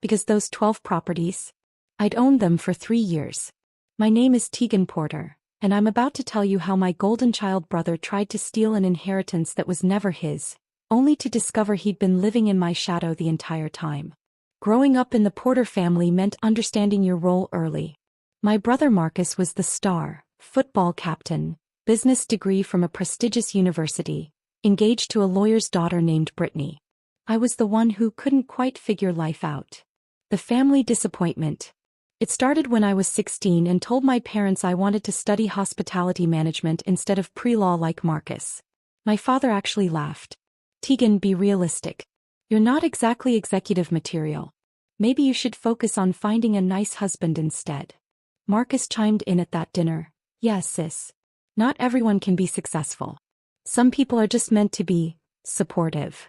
Because those 12 properties? I'd owned them for 3 years. My name is Tegan Porter, and I'm about to tell you how my golden child brother tried to steal an inheritance that was never his, only to discover he'd been living in my shadow the entire time. Growing up in the Porter family meant understanding your role early. My brother Marcus was the star, football captain, business degree from a prestigious university, engaged to a lawyer's daughter named Brittany. I was the one who couldn't quite figure life out. The family disappointment. It started when I was 16 and told my parents I wanted to study hospitality management instead of pre-law like Marcus. My father actually laughed. Tegan, be realistic. You're not exactly executive material. Maybe you should focus on finding a nice husband instead. Marcus chimed in at that dinner. Yes, sis. Not everyone can be successful. Some people are just meant to be supportive.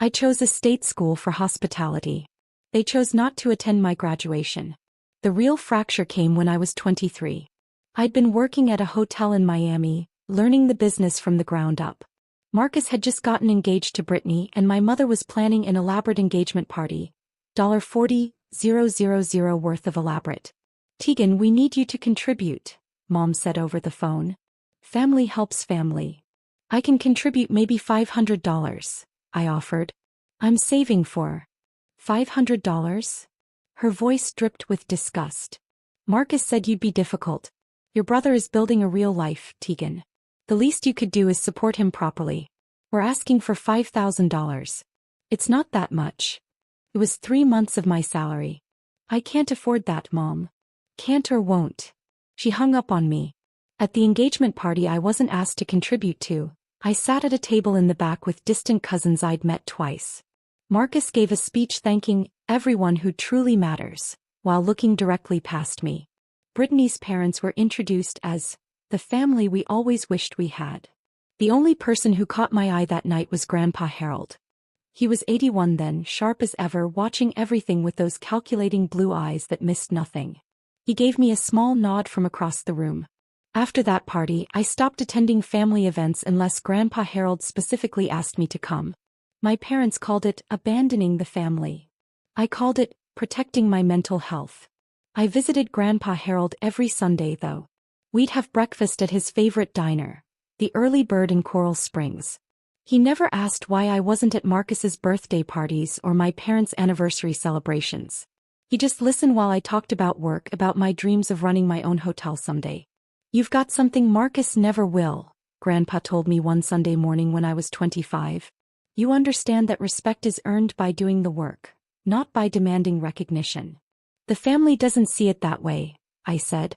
I chose a state school for hospitality. They chose not to attend my graduation. The real fracture came when I was 23. I'd been working at a hotel in Miami, learning the business from the ground up. Marcus had just gotten engaged to Brittany and my mother was planning an elaborate engagement party. $40,000 worth of elaborate. Tegan, we need you to contribute, Mom said over the phone. Family helps family. I can contribute maybe $500, I offered. I'm saving for $500? Her voice dripped with disgust. Marcus said you'd be difficult. Your brother is building a real life, Tegan. The least you could do is support him properly. We're asking for $5,000. It's not that much. It was 3 months of my salary. I can't afford that, Mom. Can't or won't. She hung up on me. At the engagement party I wasn't asked to contribute to, I sat at a table in the back with distant cousins I'd met twice. Marcus gave a speech thanking everyone who truly matters, while looking directly past me. Brittany's parents were introduced as the family we always wished we had. The only person who caught my eye that night was Grandpa Harold. He was 81 then, sharp as ever, watching everything with those calculating blue eyes that missed nothing. He gave me a small nod from across the room. After that party, I stopped attending family events unless Grandpa Harold specifically asked me to come. My parents called it abandoning the family. I called it protecting my mental health. I visited Grandpa Harold every Sunday though. We'd have breakfast at his favorite diner, the Early Bird in Coral Springs. He never asked why I wasn't at Marcus's birthday parties or my parents' anniversary celebrations. He just listened while I talked about work, about my dreams of running my own hotel someday. You've got something Marcus never will, Grandpa told me one Sunday morning when I was 25. You understand that respect is earned by doing the work, not by demanding recognition. The family doesn't see it that way, I said.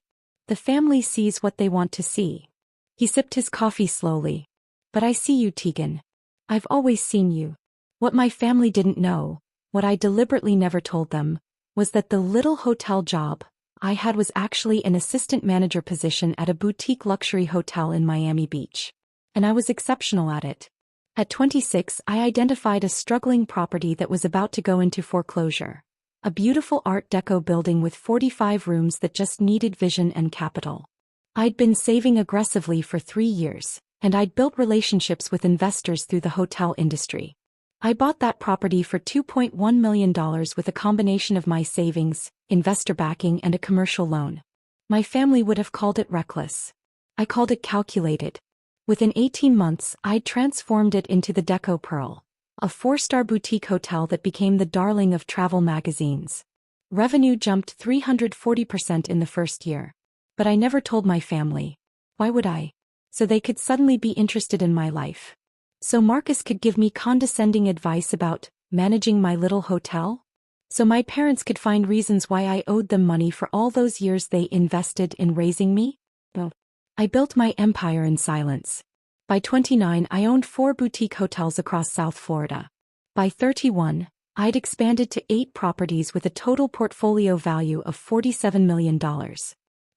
The family sees what they want to see. He sipped his coffee slowly. But I see you, Tegan. I've always seen you. What my family didn't know, what I deliberately never told them, was that the little hotel job I had was actually an assistant manager position at a boutique luxury hotel in Miami Beach. And I was exceptional at it. At 26, I identified a struggling property that was about to go into foreclosure. A beautiful Art Deco building with 45 rooms that just needed vision and capital. I'd been saving aggressively for 3 years, and I'd built relationships with investors through the hotel industry. I bought that property for $2.1 million with a combination of my savings, investor backing, and a commercial loan. My family would have called it reckless. I called it calculated. Within 18 months, I'd transformed it into the Deco Pearl, a 4-star boutique hotel that became the darling of travel magazines. Revenue jumped 340% in the first year. But I never told my family. Why would I? So they could suddenly be interested in my life. So Marcus could give me condescending advice about managing my little hotel? So my parents could find reasons why I owed them money for all those years they invested in raising me? Well, I built my empire in silence. By 29, I owned 4 boutique hotels across South Florida. By 31, I'd expanded to 8 properties with a total portfolio value of $47 million.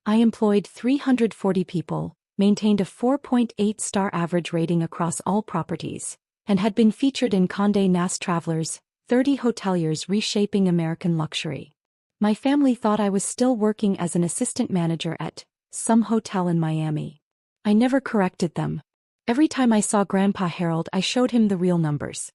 I employed 340 people, maintained a 4.8-star average rating across all properties, and had been featured in Condé Nast Travelers, 30 Hoteliers Reshaping American Luxury. My family thought I was still working as an assistant manager at some hotel in Miami. I never corrected them. Every time I saw Grandpa Harold, I showed him the real numbers.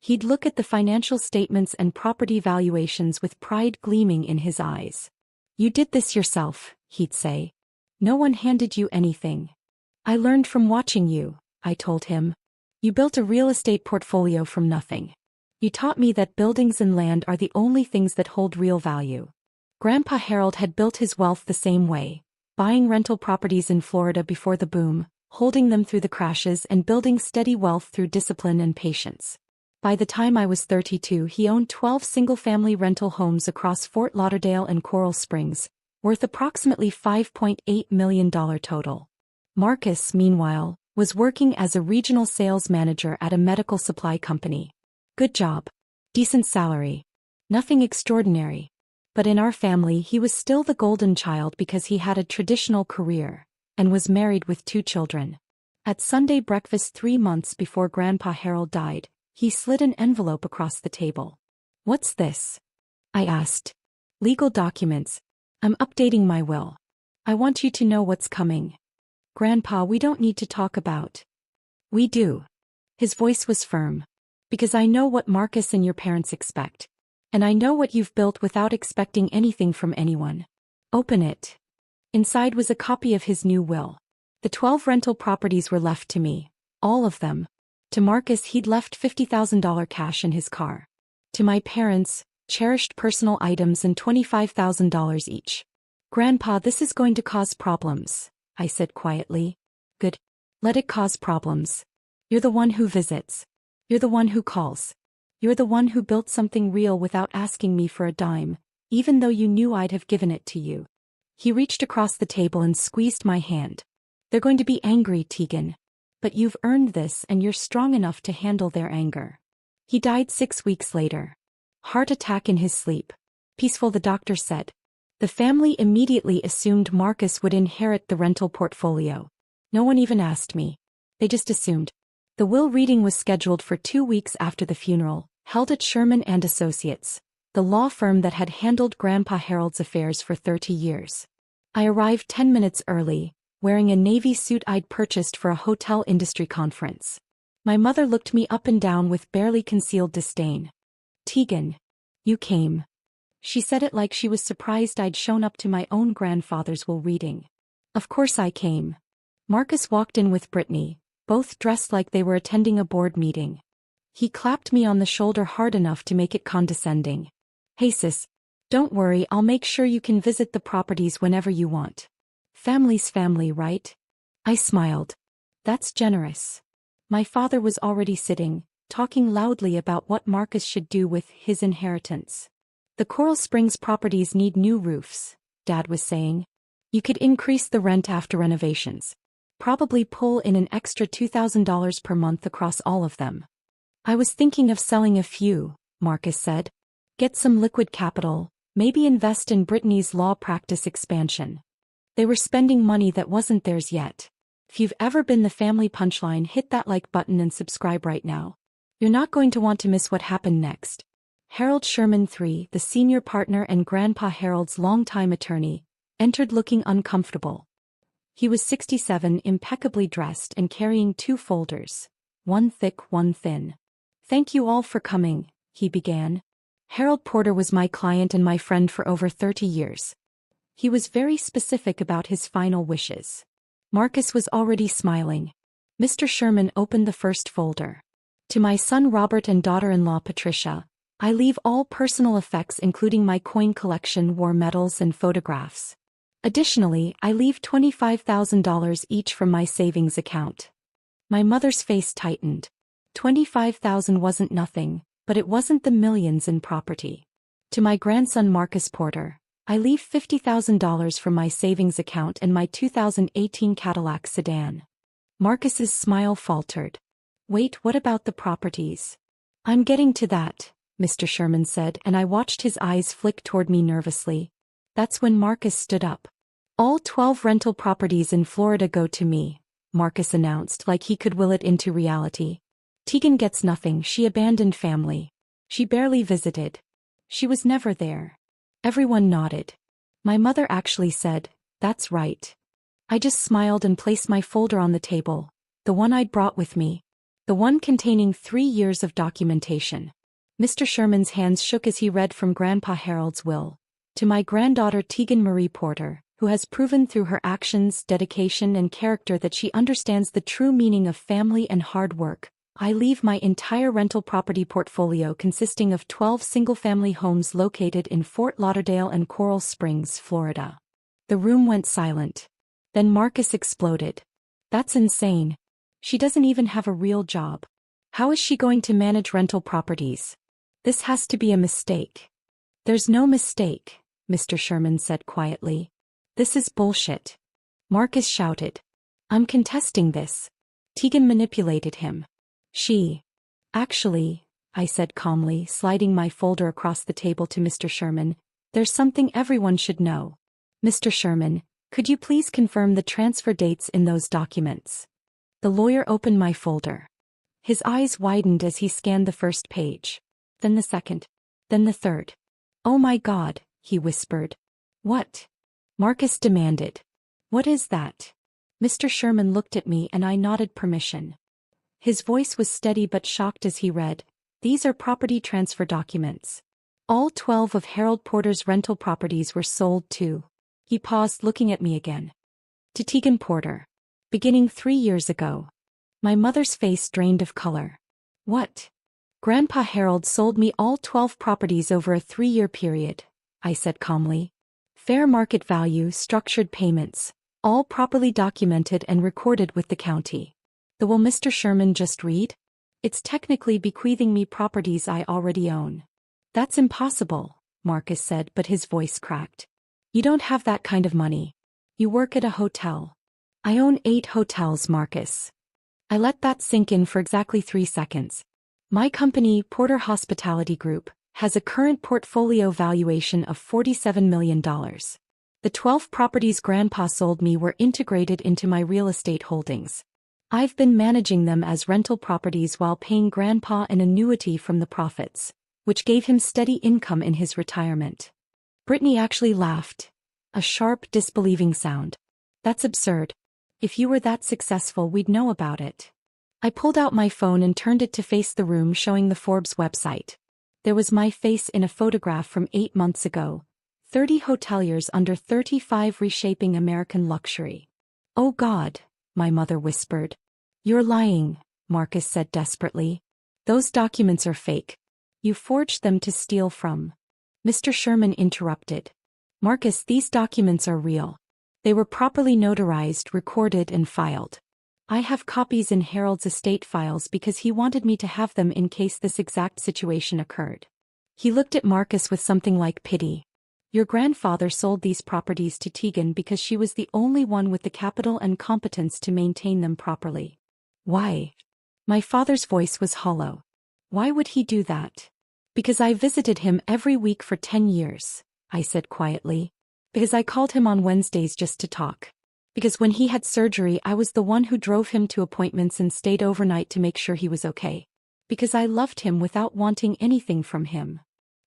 He'd look at the financial statements and property valuations with pride gleaming in his eyes. "You did this yourself," he'd say. "No one handed you anything." "I learned from watching you," I told him. "You built a real estate portfolio from nothing. You taught me that buildings and land are the only things that hold real value." Grandpa Harold had built his wealth the same way, buying rental properties in Florida before the boom, holding them through the crashes and building steady wealth through discipline and patience. By the time I was 32, he owned 12 single-family rental homes across Fort Lauderdale and Coral Springs, worth approximately $5.8 million total. Marcus, meanwhile, was working as a regional sales manager at a medical supply company. Good job. Decent salary. Nothing extraordinary. But in our family he was still the golden child because he had a traditional career, and was married with 2 children. At Sunday breakfast 3 months before Grandpa Harold died, he slid an envelope across the table. "What's this?" I asked. "Legal documents. I'm updating my will. I want you to know what's coming." "Grandpa, we don't need to talk about." "We do." His voice was firm. "Because I know what Marcus and your parents expect. And I know what you've built without expecting anything from anyone. Open it." Inside was a copy of his new will. The 12 rental properties were left to me, all of them. To Marcus he'd left $50,000 cash in his car. To my parents, cherished personal items and $25,000 each. "Grandpa, this is going to cause problems," I said quietly. "Good. Let it cause problems. You're the one who visits. You're the one who calls. You're the one who built something real without asking me for a dime, even though you knew I'd have given it to you." He reached across the table and squeezed my hand. "They're going to be angry, Tegan. But you've earned this and you're strong enough to handle their anger." He died 6 weeks later. Heart attack in his sleep. Peaceful, the doctor said. The family immediately assumed Marcus would inherit the rental portfolio. No one even asked me. They just assumed. The will reading was scheduled for 2 weeks after the funeral, held at Sherman and Associates, the law firm that had handled Grandpa Harold's affairs for 30 years. I arrived 10 minutes early, wearing a navy suit I'd purchased for a hotel industry conference. My mother looked me up and down with barely concealed disdain. "Tegan, you came." She said it like she was surprised I'd shown up to my own grandfather's will reading. Of course I came. Marcus walked in with Brittany, both dressed like they were attending a board meeting. He clapped me on the shoulder hard enough to make it condescending. "Hey sis, don't worry, I'll make sure you can visit the properties whenever you want. Family's family, right?" I smiled. "That's generous." My father was already sitting, talking loudly about what Marcus should do with his inheritance. "The Coral Springs properties need new roofs," Dad was saying. "You could increase the rent after renovations. Probably pull in an extra $2,000 per month across all of them." "I was thinking of selling a few," Marcus said. "Get some liquid capital, maybe invest in Brittany's law practice expansion." They were spending money that wasn't theirs yet. If you've ever been the family punchline, hit that like button and subscribe right now. You're not going to want to miss what happened next. Harold Sherman III, the senior partner and Grandpa Harold's longtime attorney, entered looking uncomfortable. He was 67, impeccably dressed and carrying 2 folders, one thick, one thin. "Thank you all for coming," he began. "Harold Porter was my client and my friend for over 30 years. He was very specific about his final wishes." Marcus was already smiling. Mr. Sherman opened the first folder. "To my son Robert and daughter-in-law Patricia, I leave all personal effects including my coin collection, war medals and photographs. Additionally, I leave $25,000 each from my savings account." My mother's face tightened. 25,000 wasn't nothing, but it wasn't the millions in property. "To my grandson Marcus Porter, I leave $50,000 from my savings account and my 2018 Cadillac sedan." Marcus's smile faltered. "Wait, what about the properties?" "I'm getting to that," Mr. Sherman said, and I watched his eyes flick toward me nervously. That's when Marcus stood up. "All 12 rental properties in Florida go to me," Marcus announced like he could will it into reality. "Tegan gets nothing, she abandoned family. She barely visited. She was never there." Everyone nodded. My mother actually said, "That's right." I just smiled and placed my folder on the table, the one I'd brought with me. The one containing 3 years of documentation. Mr. Sherman's hands shook as he read from Grandpa Harold's will. To my granddaughter Tegan Marie Porter, who has proven through her actions, dedication and character that she understands the true meaning of family and hard work, I leave my entire rental property portfolio consisting of 12 single-family homes located in Fort Lauderdale and Coral Springs, Florida. The room went silent. Then Marcus exploded. That's insane. She doesn't even have a real job. How is she going to manage rental properties? This has to be a mistake. There's no mistake, Mr. Sherman said quietly. This is bullshit. Marcus shouted. I'm contesting this. Tegan manipulated him. Actually, I said calmly, sliding my folder across the table to Mr. Sherman, there's something everyone should know. Mr. Sherman, could you please confirm the transfer dates in those documents? The lawyer opened my folder. His eyes widened as he scanned the first page. Then the second. Then the third. Oh my God, he whispered. What? Marcus demanded. What is that? Mr. Sherman looked at me and I nodded permission. His voice was steady but shocked as he read, these are property transfer documents. All 12 of Harold Porter's rental properties were sold to. He paused, looking at me again. To Tegan Porter. Beginning 3 years ago. My mother's face drained of color. What? Grandpa Harold sold me all 12 properties over a 3-year period, I said calmly. Fair market value, structured payments, all properly documented and recorded with the county. The will Mr. Sherman just read? It's technically bequeathing me properties I already own. That's impossible, Marcus said, but his voice cracked. You don't have that kind of money. You work at a hotel. I own 8 hotels, Marcus. I let that sink in for exactly 3 seconds. My company, Porter Hospitality Group, has a current portfolio valuation of $47 million. The 12 properties Grandpa sold me were integrated into my real estate holdings. I've been managing them as rental properties while paying Grandpa an annuity from the profits, which gave him steady income in his retirement. Brittany actually laughed. A sharp, disbelieving sound. That's absurd. If you were that successful, we'd know about it. I pulled out my phone and turned it to face the room, showing the Forbes website. There was my face in a photograph from 8 months ago. 30 hoteliers under 35 reshaping American luxury. Oh God, my mother whispered. You're lying, Marcus said desperately. Those documents are fake. You forged them to steal from. Mr. Sherman interrupted. Marcus, these documents are real. They were properly notarized, recorded and filed. I have copies in Harold's estate files because he wanted me to have them in case this exact situation occurred. He looked at Marcus with something like pity. Your grandfather sold these properties to Tegan because she was the only one with the capital and competence to maintain them properly. Why? My father's voice was hollow. Why would he do that? Because I visited him every week for 10 years, I said quietly. Because I called him on Wednesdays just to talk. Because when he had surgery, I was the one who drove him to appointments and stayed overnight to make sure he was okay. Because I loved him without wanting anything from him.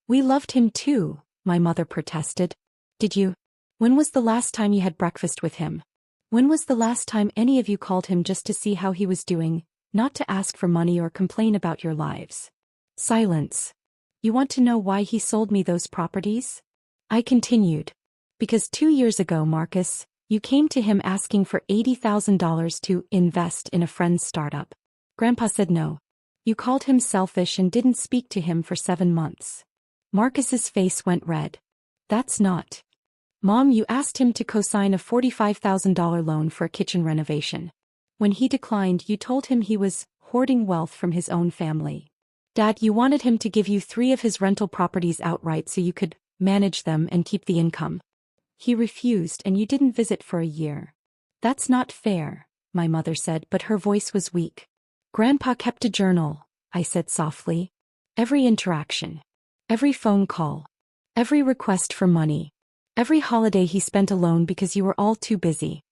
We loved him too, my mother protested. Did you? When was the last time you had breakfast with him? When was the last time any of you called him just to see how he was doing, not to ask for money or complain about your lives? Silence. You want to know why he sold me those properties? I continued. Because 2 years ago, Marcus, you came to him asking for $80,000 to invest in a friend's startup. Grandpa said no. You called him selfish and didn't speak to him for 7 months. Marcus's face went red. That's not. Mom, you asked him to co-sign a $45,000 loan for a kitchen renovation. When he declined, you told him he was hoarding wealth from his own family. Dad, you wanted him to give you 3 of his rental properties outright so you could manage them and keep the income. He refused and you didn't visit for a year. That's not fair, my mother said, but her voice was weak. Grandpa kept a journal, I said softly. Every interaction. Every phone call. Every request for money. Every holiday he spent alone because you were all too busy.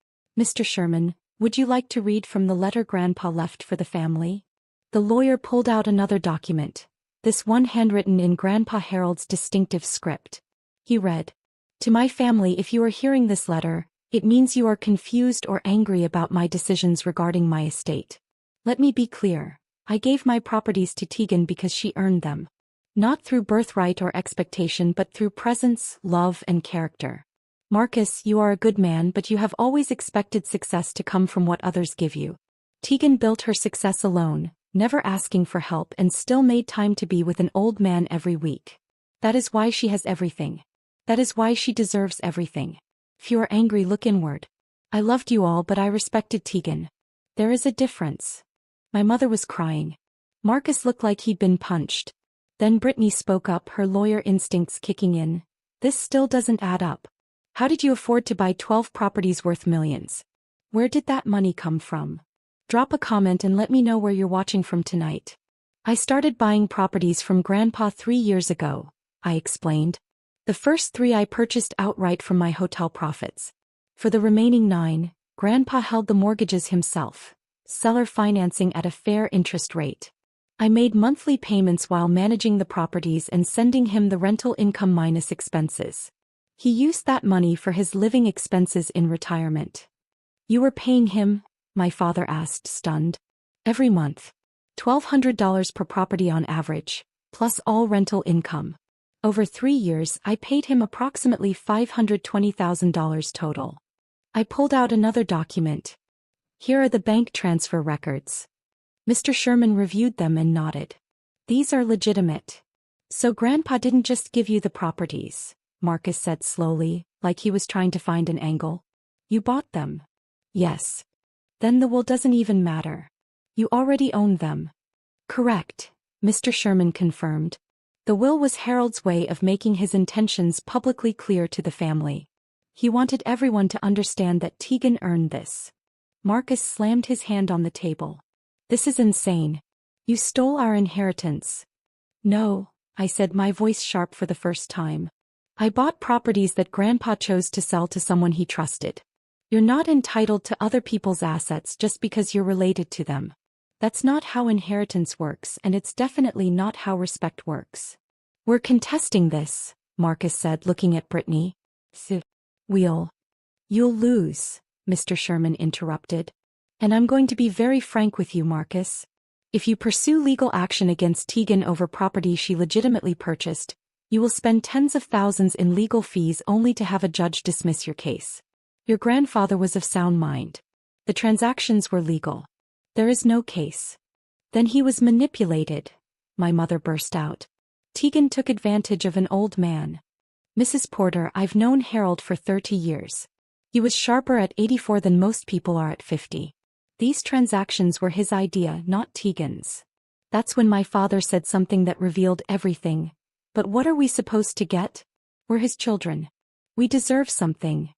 Mr. Sherman, would you like to read from the letter Grandpa left for the family? The lawyer pulled out another document, this one handwritten in Grandpa Harold's distinctive script. He read, To my family, if you are hearing this letter, it means you are confused or angry about my decisions regarding my estate. Let me be clear. I gave my properties to Tegan because she earned them. Not through birthright or expectation but through presence, love and character. Marcus, you are a good man but you have always expected success to come from what others give you. Tegan built her success alone, never asking for help and still made time to be with an old man every week. That is why she has everything. That is why she deserves everything. If you are angry, look inward. I loved you all but I respected Tegan. There is a difference. My mother was crying. Marcus looked like he'd been punched. Then Brittany spoke up, her lawyer instincts kicking in. This still doesn't add up. How did you afford to buy 12 properties worth millions? Where did that money come from? Drop a comment and let me know where you're watching from tonight. I started buying properties from Grandpa 3 years ago, I explained. The first 3 I purchased outright from my hotel profits. For the remaining 9, Grandpa held the mortgages himself, seller financing at a fair interest rate. I made monthly payments while managing the properties and sending him the rental income minus expenses. He used that money for his living expenses in retirement. You were paying him? My father asked, stunned. Every month. $1,200 per property on average, plus all rental income. Over 3 years, I paid him approximately $520,000 total. I pulled out another document. Here are the bank transfer records. Mr. Sherman reviewed them and nodded. These are legitimate. So Grandpa didn't just give you the properties, Marcus said slowly, like he was trying to find an angle. You bought them. Yes. Then the will doesn't even matter. You already own them. Correct, Mr. Sherman confirmed. The will was Harold's way of making his intentions publicly clear to the family. He wanted everyone to understand that Tegan earned this. Marcus slammed his hand on the table. This is insane. You stole our inheritance. No, I said, my voice sharp for the first time. I bought properties that Grandpa chose to sell to someone he trusted. You're not entitled to other people's assets just because you're related to them. That's not how inheritance works, and it's definitely not how respect works. We're contesting this, Marcus said, looking at Brittany. You'll lose, Mr. Sherman interrupted. And I'm going to be very frank with you, Marcus. If you pursue legal action against Tegan over property she legitimately purchased, you will spend tens of thousands in legal fees only to have a judge dismiss your case. Your grandfather was of sound mind. The transactions were legal. There is no case. Then he was manipulated, my mother burst out. Tegan took advantage of an old man. Mrs. Porter, I've known Harold for 30 years. He was sharper at 84 than most people are at 50. These transactions were his idea, not Tegan's. That's when my father said something that revealed everything. But what are we supposed to get? We're his children. We deserve something.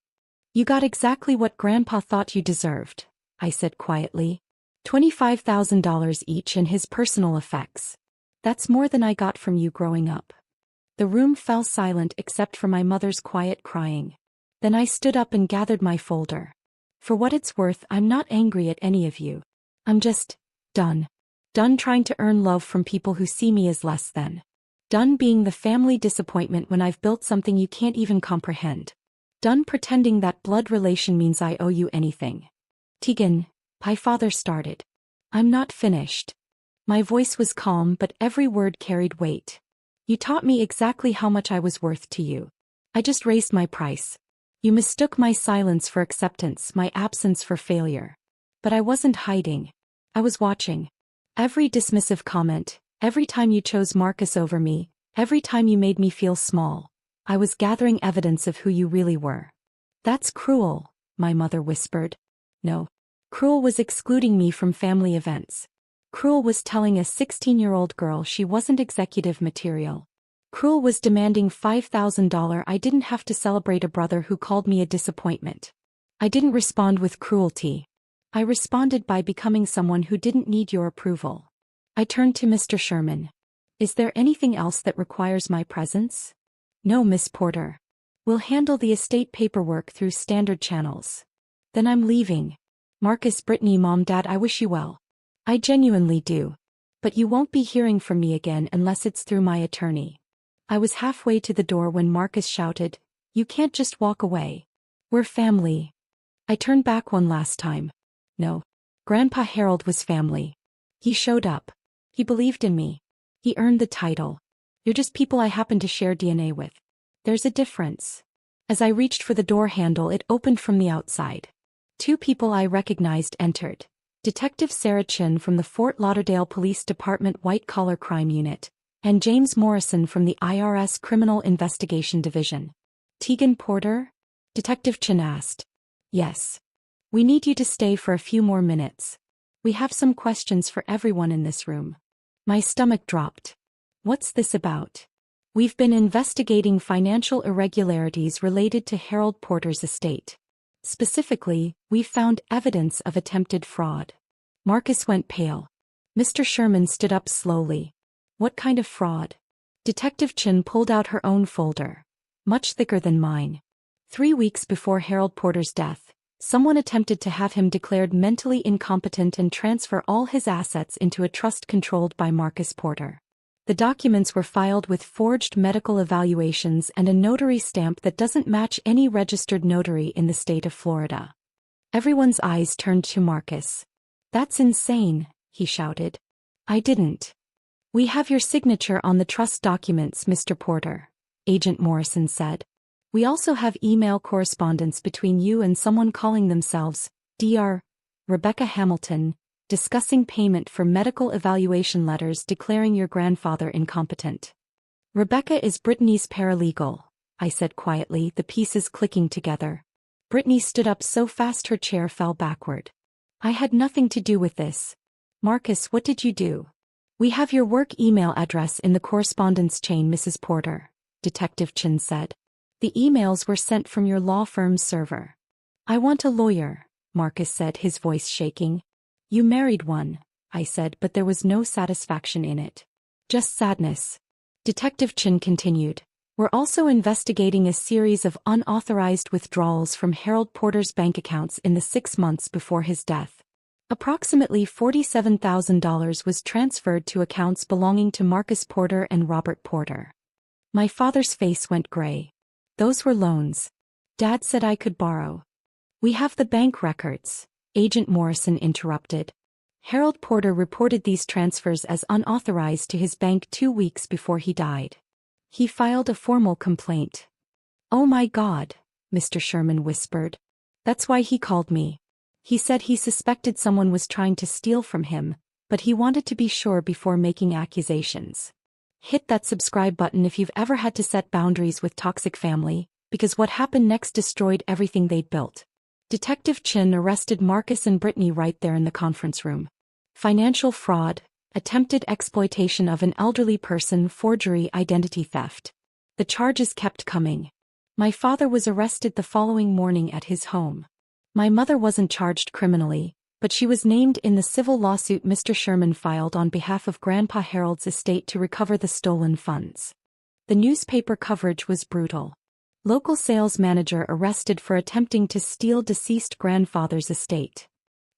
You got exactly what Grandpa thought you deserved, I said quietly. $25,000 each and his personal effects. That's more than I got from you growing up. The room fell silent except for my mother's quiet crying. Then I stood up and gathered my folder. For what it's worth, I'm not angry at any of you. I'm just done. Done trying to earn love from people who see me as less than. Done being the family disappointment when I've built something you can't even comprehend. Done pretending that blood relation means I owe you anything. Tegan, my father started. I'm not finished. My voice was calm but every word carried weight. You taught me exactly how much I was worth to you. I just raised my price. You mistook my silence for acceptance, my absence for failure. But I wasn't hiding. I was watching. Every dismissive comment, every time you chose Marcus over me, every time you made me feel small, I was gathering evidence of who you really were. That's cruel, my mother whispered. No. Cruel was excluding me from family events. Cruel was telling a 16-year-old girl she wasn't executive material. Cruel was demanding $5,000 I didn't have to celebrate a brother who called me a disappointment. I didn't respond with cruelty. I responded by becoming someone who didn't need your approval. I turned to Mr. Sherman. Is there anything else that requires my presence? No, Miss Porter. We'll handle the estate paperwork through standard channels. Then I'm leaving. Marcus, Brittany, Mom, Dad, I wish you well. I genuinely do. But you won't be hearing from me again unless it's through my attorney. I was halfway to the door when Marcus shouted, You can't just walk away. We're family. I turned back one last time. No. Grandpa Harold was family. He showed up. He believed in me. He earned the title. You're just people I happen to share DNA with. There's a difference. As I reached for the door handle, it opened from the outside. Two people I recognized entered. Detective Sarah Chin from the Fort Lauderdale Police Department White Collar Crime Unit, and James Morrison from the IRS Criminal Investigation Division. Tegan Porter? Detective Chin asked. Yes. We need you to stay for a few more minutes. We have some questions for everyone in this room. My stomach dropped. What's this about? We've been investigating financial irregularities related to Harold Porter's estate. Specifically, we've found evidence of attempted fraud. Marcus went pale. Mr. Sherman stood up slowly. What kind of fraud? Detective Chin pulled out her own folder. Much thicker than mine. 3 weeks before Harold Porter's death, someone attempted to have him declared mentally incompetent and transfer all his assets into a trust controlled by Marcus Porter. The documents were filed with forged medical evaluations and a notary stamp that doesn't match any registered notary in the state of Florida. Everyone's eyes turned to Marcus. That's insane, he shouted. I didn't. We have your signature on the trust documents, Mr. Porter, Agent Morrison said. We also have email correspondence between you and someone calling themselves Dr. Rebecca Hamilton, discussing payment for medical evaluation letters declaring your grandfather incompetent. Rebecca is Brittany's paralegal, I said quietly, the pieces clicking together. Brittany stood up so fast her chair fell backward. I had nothing to do with this. Marcus, what did you do? We have your work email address in the correspondence chain, Mrs. Porter, Detective Chin said. The emails were sent from your law firm's server. I want a lawyer, Marcus said, his voice shaking. You married one, I said, but there was no satisfaction in it. Just sadness. Detective Chin continued. We're also investigating a series of unauthorized withdrawals from Harold Porter's bank accounts in the 6 months before his death. Approximately $47,000 was transferred to accounts belonging to Marcus Porter and Robert Porter. My father's face went gray. Those were loans. Dad said I could borrow. We have the bank records, Agent Morrison interrupted. Harold Porter reported these transfers as unauthorized to his bank 2 weeks before he died. He filed a formal complaint. Oh my God, Mr. Sherman whispered. That's why he called me. He said he suspected someone was trying to steal from him, but he wanted to be sure before making accusations. Hit that subscribe button if you've ever had to set boundaries with toxic family, because what happened next destroyed everything they'd built. Detective Chin arrested Marcus and Brittany right there in the conference room. Financial fraud, attempted exploitation of an elderly person, forgery, identity theft. The charges kept coming. My father was arrested the following morning at his home. My mother wasn't charged criminally, but she was named in the civil lawsuit Mr. Sherman filed on behalf of Grandpa Harold's estate to recover the stolen funds. The newspaper coverage was brutal. Local sales manager arrested for attempting to steal deceased grandfather's estate.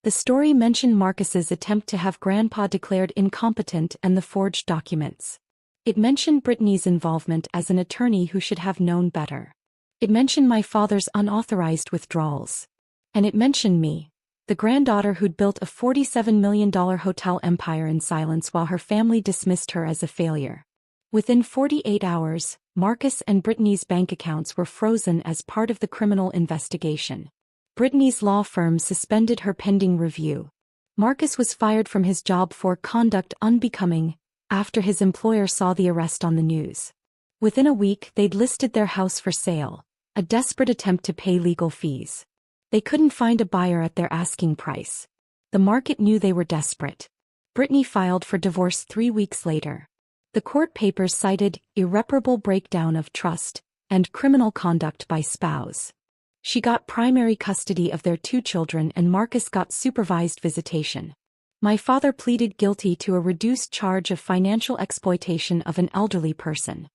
The story mentioned Marcus's attempt to have Grandpa declared incompetent and the forged documents. It mentioned Brittany's involvement as an attorney who should have known better. It mentioned my father's unauthorized withdrawals. And it mentioned me, the granddaughter who'd built a $47 million hotel empire in silence while her family dismissed her as a failure. Within 48 hours, Marcus and Brittany's bank accounts were frozen as part of the criminal investigation. Brittany's law firm suspended her pending review. Marcus was fired from his job for conduct unbecoming after his employer saw the arrest on the news. Within a week, they'd listed their house for sale, a desperate attempt to pay legal fees. They couldn't find a buyer at their asking price. The market knew they were desperate. Brittany filed for divorce 3 weeks later. The court papers cited irreparable breakdown of trust and criminal conduct by spouse. She got primary custody of their 2 children and Marcus got supervised visitation. My father pleaded guilty to a reduced charge of financial exploitation of an elderly person.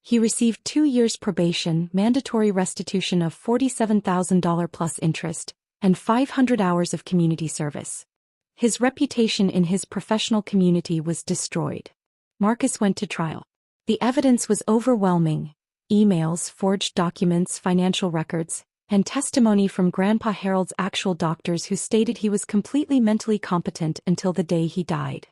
He received 2 years probation, mandatory restitution of $47,000 plus interest, and 500 hours of community service. His reputation in his professional community was destroyed. Marcus went to trial. The evidence was overwhelming. Emails, forged documents, financial records, and testimony from Grandpa Harold's actual doctors who stated he was completely mentally competent until the day he died.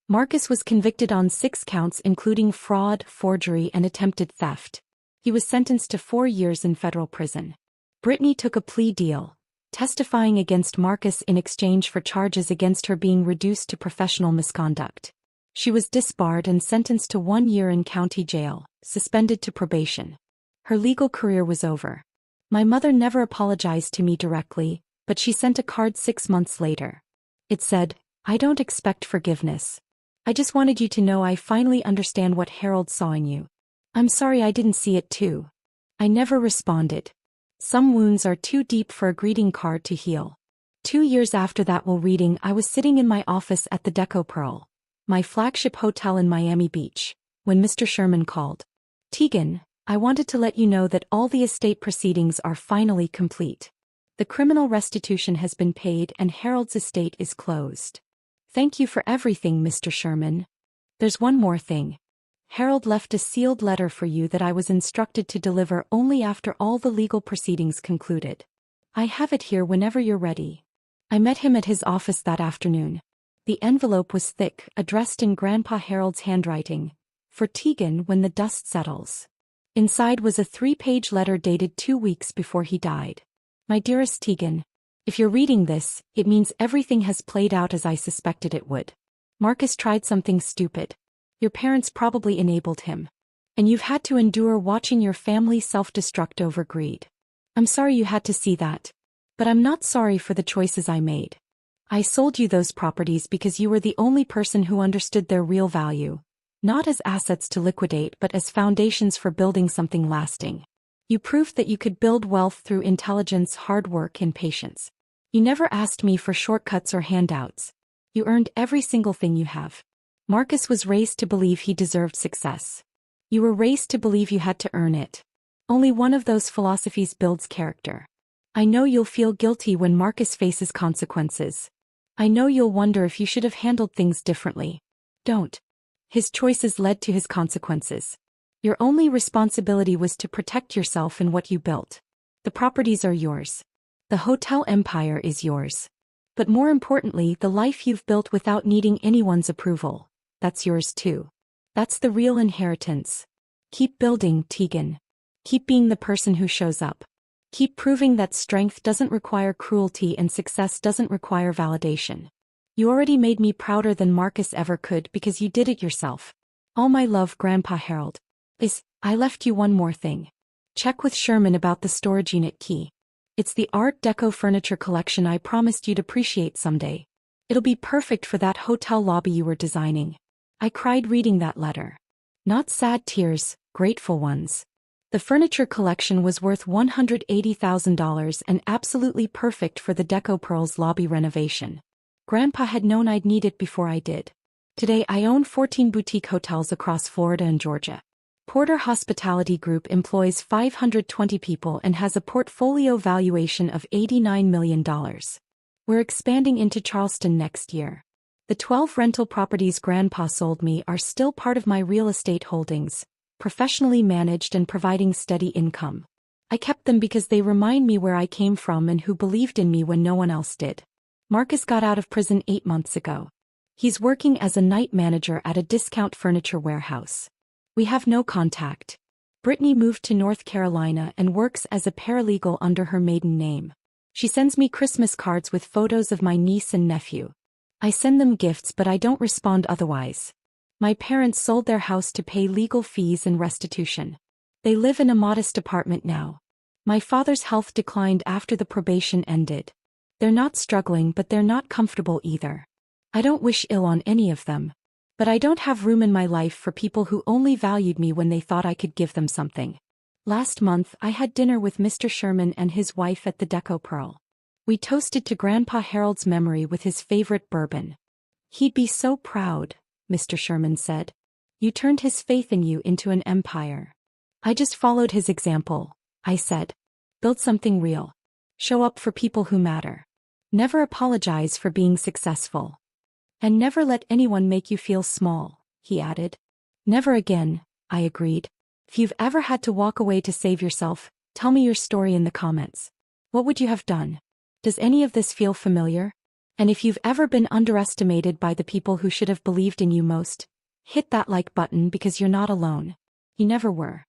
Marcus was convicted on 6 counts including fraud, forgery, and attempted theft. He was sentenced to 4 years in federal prison. Brittany took a plea deal, testifying against Marcus in exchange for charges against her being reduced to professional misconduct. She was disbarred and sentenced to 1 year in county jail, suspended to probation. Her legal career was over. My mother never apologized to me directly, but she sent a card 6 months later. It said, "I don't expect forgiveness. I just wanted you to know I finally understand what Harold saw in you. I'm sorry I didn't see it too." I never responded. Some wounds are too deep for a greeting card to heal. 2 years after that reading, I was sitting in my office at the Deco Pearl, my flagship hotel in Miami Beach, when Mr. Sherman called. "Tegan, I wanted to let you know that all the estate proceedings are finally complete. The criminal restitution has been paid and Harold's estate is closed. Thank you for everything, Mr. Sherman. There's one more thing. Harold left a sealed letter for you that I was instructed to deliver only after all the legal proceedings concluded. I have it here whenever you're ready." I met him at his office that afternoon. The envelope was thick, addressed in Grandpa Harold's handwriting, "For Tegan when the dust settles." Inside was a 3-page letter dated 2 weeks before he died. "My dearest Tegan, if you're reading this, it means everything has played out as I suspected it would. Marcus tried something stupid. Your parents probably enabled him. And you've had to endure watching your family self-destruct over greed. I'm sorry you had to see that. But I'm not sorry for the choices I made. I sold you those properties because you were the only person who understood their real value, not as assets to liquidate but as foundations for building something lasting. You proved that you could build wealth through intelligence, hard work, and patience. You never asked me for shortcuts or handouts. You earned every single thing you have. Marcus was raised to believe he deserved success. You were raised to believe you had to earn it. Only one of those philosophies builds character. I know you'll feel guilty when Marcus faces consequences. I know you'll wonder if you should have handled things differently. Don't. His choices led to his consequences. Your only responsibility was to protect yourself and what you built. The properties are yours. The hotel empire is yours. But more importantly, the life you've built without needing anyone's approval. That's yours too. That's the real inheritance. Keep building, Tegan. Keep being the person who shows up. Keep proving that strength doesn't require cruelty and success doesn't require validation. You already made me prouder than Marcus ever could because you did it yourself. All my love, Grandpa Harold. I left you one more thing. Check with Sherman about the storage unit key. It's the Art Deco furniture collection I promised you'd appreciate someday. It'll be perfect for that hotel lobby you were designing. I cried reading that letter. Not sad tears, grateful ones. The furniture collection was worth $180,000 and absolutely perfect for the Deco Pearl's lobby renovation. Grandpa had known I'd need it before I did. Today I own 14 boutique hotels across Florida and Georgia. Porter Hospitality Group employs 520 people and has a portfolio valuation of $89 million. We're expanding into Charleston next year. The 12 rental properties Grandpa sold me are still part of my real estate holdings, professionally managed and providing steady income. I kept them because they remind me where I came from and who believed in me when no one else did. Marcus got out of prison 8 months ago. He's working as a night manager at a discount furniture warehouse. We have no contact. Brittany moved to North Carolina and works as a paralegal under her maiden name. She sends me Christmas cards with photos of my niece and nephew. I send them gifts but I don't respond otherwise. My parents sold their house to pay legal fees and restitution. They live in a modest apartment now. My father's health declined after the probation ended. They're not struggling but they're not comfortable either. I don't wish ill on any of them. But I don't have room in my life for people who only valued me when they thought I could give them something. Last month I had dinner with Mr. Sherman and his wife at the Deco Pearl. We toasted to Grandpa Harold's memory with his favorite bourbon. He'd be so proud, Mr. Sherman said. You turned his faith in you into an empire. I just followed his example, I said. Build something real. Show up for people who matter. Never apologize for being successful. And never let anyone make you feel small, he added. Never again, I agreed. If you've ever had to walk away to save yourself, tell me your story in the comments. What would you have done? Does any of this feel familiar? And if you've ever been underestimated by the people who should have believed in you most, hit that like button because you're not alone. You never were.